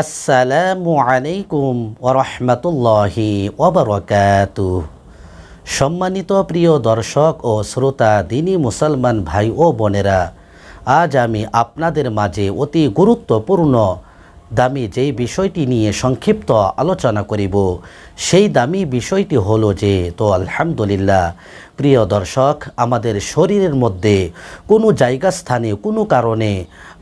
আসসালামু আলাইকুম ওয়া রাহমাতুল্লাহি ওয়া বারাকাতুহু। সম্মানিত প্রিয় দর্শক ও শ্রোতা দিনী মুসলমান ভাই ও বোনেরা, আজ আমি আপনাদের মাঝে অতি গুরুত্বপূর্ণ দামি যেই বিষয়টি নিয়ে সংক্ষিপ্ত আলোচনা করিব, সেই দামি বিষয়টি হলো যে আলহামদুলিল্লাহ প্রিয় দর্শক, আমাদের শরীরের মধ্যে কোনো জায়গা স্থানে কোনো কারণে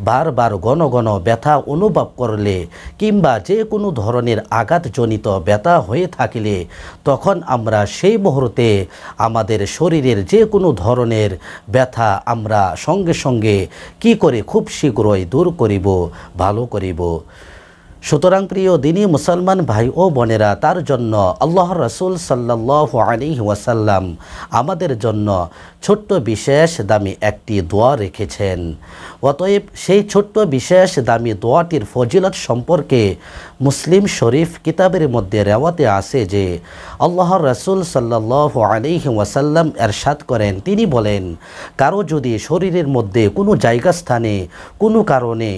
বারবার ঘন ঘন ব্যথা অনুভব করলে কিংবা যে কোনো ধরনের আঘাতজনিত ব্যথা হয়ে থাকলে তখন আমরা সেই মুহূর্তে আমাদের শরীরের যে কোনো ধরনের ব্যথা আমরা সঙ্গে সঙ্গে কি করে খুব শীঘ্রই দূর করিব, ভালো করিব। সুতরাং প্রিয় দিনী মুসলমান ভাই ও বোনেরা, তার জন্য আল্লাহর রাসূল সাল্লাল্লাহু আলাইহি ওয়াসাল্লাম আমাদের জন্য ছোট্ট বিশেষ দামি একটি দোয়া রেখেছেন। অতএব সেই ছোট্ট বিশেষ দামি দোয়াটির ফজিলত সম্পর্কে মুসলিম শরীফ কিতাবের মধ্যে রেওয়াতে আছে যে আল্লাহর রাসূল সাল্লাল্লাহু আলাইহি ওয়াসাল্লাম এরশাদ করেন, তিনি বলেন, কারো যদি শরীরের মধ্যে কোনো জায়গা স্থানে কোনো কারণে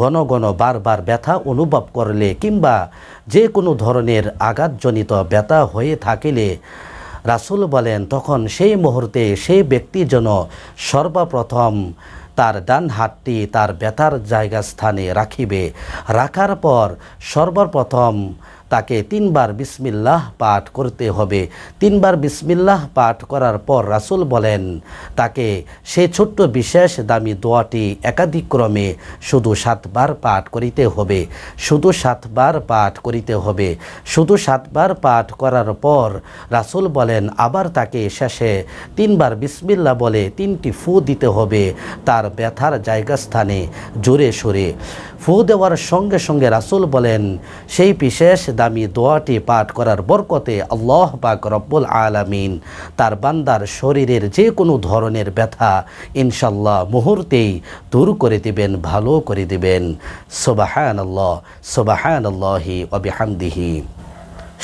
ঘন ঘন বারবার ব্যথা অনুভব করলে কিংবা যে কোনো ধরনের আঘাতজনিত ব্যথা হয়ে থাকিলে রাসূল বলেন তখন সেই মুহূর্তে সেই ব্যক্তি যেন সর্বপ্রথম তার ডান হাতটি তার ব্যথার জায়গা স্থানে রাখিবে। রাখার পর সর্বপ্রথম তাকে 3 বার বিসমিল্লাহ পাঠ করতে হবে। 3 বার বিসমিল্লাহ পাঠ করার পর রাসূল বলেন তাকে সেই ছোট্ট বিশেষ দামি দোয়াটি একাধিক্রমে শুধু 7 বার পাঠ করিতে হবে। শুধু 7 বার পাঠ করিতে হবে। শুধু 7 বার পাঠ করার পর রাসূল বলেন আবার তাকে শেষে 3 বার বিসমিল্লাহ বলে 3টি ফু দিতে হবে তার ব্যথার জায়গা স্থানে জোরে সোরে। ফু দেওয়ার সঙ্গে সঙ্গে রাসূল বলেন সেই বিশেষ দামি দোয়াটি পাঠ করার বরকতে আল্লাহ পাক রব্বুল আলামিন তার বান্দার শরীরের যে কোনো ধরনের ব্যথা ইনশাল্লাহ মুহূর্তেই দূর করে দিবেন, ভালো করে দিবেন। সুবহানাল্লাহ, সুবহানাল্লাহি ওয়া বিহামদিহি।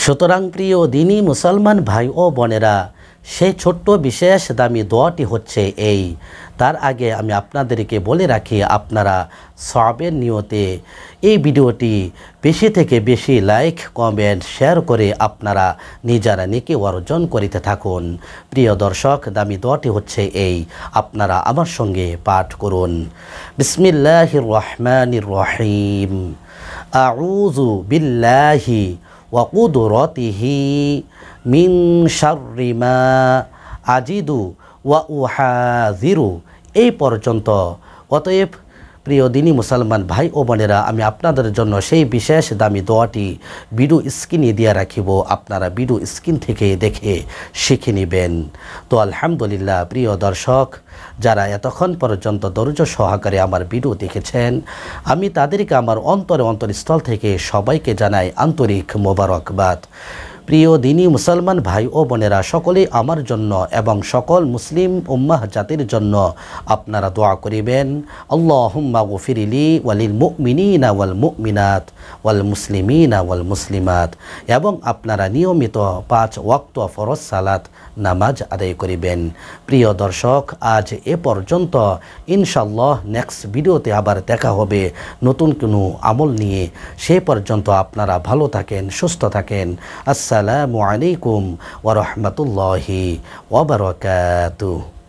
সুতরাং প্রিয় দিনী মুসলমান ভাই ও বোনেরা, সেই ছোট্ট বিশেষ দামি দোয়াটি হচ্ছে এই। তার আগে আমি আপনাদেরকে বলে রাখি, আপনারা সওয়াবের নিয়তে এই ভিডিওটি বেশি থেকে বেশি লাইক, কমেন্ট, শেয়ার করে আপনারা নিজেরা নেকি অর্জন করিতে থাকুন। প্রিয় দর্শক, দামি দোয়াটি হচ্ছে এই, আপনারা আমার সঙ্গে পাঠ করুন। বিসমিল্লাহির রহমানির রহিম। আউযু বিল্লাহি ওয়া কুদরতিহি মিন শাররি মা আজিদু ওয়া উহাযিরু, এই পর্যন্ত। অতএব প্রিয় দিনী মুসলমান ভাই ও বোনেরা, আমি আপনাদের জন্য সেই বিশেষ দামি দোয়াটি ভিডিও স্ক্রিনে দিয়ে রাখিব, আপনারা ভিডিও স্ক্রিন থেকে দেখে শিখে নেবেন। তো আলহামদুলিল্লাহ প্রিয় দর্শক, যারা এতক্ষণ পর্যন্ত ধৈর্য সহকারে আমার ভিডিও দেখেছেন, আমি তাদেরকে আমার অন্তরস্থল থেকে সবাইকে জানাই আন্তরিক মোবারকবাদ। প্রিয় দিনী মুসলমান ভাই ও বোনেরা, সকলেই আমার জন্য এবং সকল মুসলিম উম্মাহ জাতির জন্য আপনারা দোয়া করিবেন। আল্লাহুম্মা গফিরলি ওয়ালিল মুমিনিনা ওয়াল মুমিনাত ওয়াল মুসলিমিনা ওয়াল মুসলিমাত, এবং আপনারা নিয়মিত 5 ওয়াক্ত ফরজ সালাত নামাজ আদায় করিবেন। প্রিয় দর্শক, আজ এ পর্যন্ত। ইনশাআল্লাহ নেক্সট ভিডিওতে আবার দেখা হবে নতুন কোনো আমল নিয়ে। সেই পর্যন্ত আপনারা ভালো থাকেন, সুস্থ থাকেন। আসসালামু আলাইকুম ওয়া রাহমাতুল্লাহি ওয়া বারাকাতুহু।